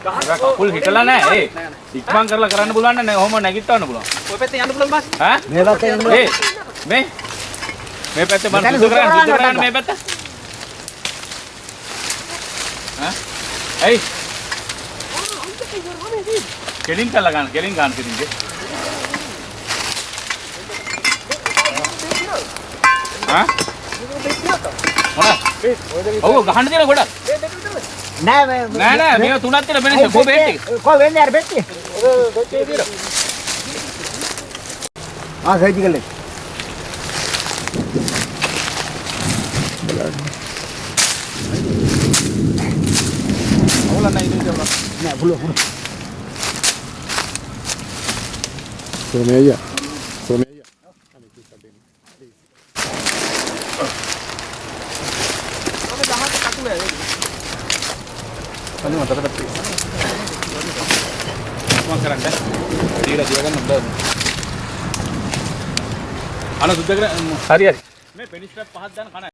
කකුල් හිටලා නැහැ. ඉක්මන් කරලා කරන්න පුළුවන් නැහැ. ඔහොම නැගිටවන්න පුළුවන්. ඔය පැත්තේ යන්න පුළුවන් බස්. ඈ? මේ පැත්තේ යන්න. මේ පැත්තේ බස් සුද්ධ කරන්න මේ පැත්ත. ඈ? එයි. කෙලින් කළා ගන්න. කෙලින් ගන්න කෙලින්ද. ඈ? ඔව් ගහන්න දෙන ගොඩක්. නෑ මේක තුනක් තියෙන වෙනස කො බෙට් එක. කො වෙන්නේ අර බෙට් එක. බෙට් එක දිර. සයිජ් ගලේ. අවුල නැහැ ඉතින් ඒක. නෑ පුළුවන්. සෝමయ్య. Ano mata tapi. Semua kerang kan? Dia kan udah. Ano sudah kira hari. मैं पेनिस पे 5 दिन खाना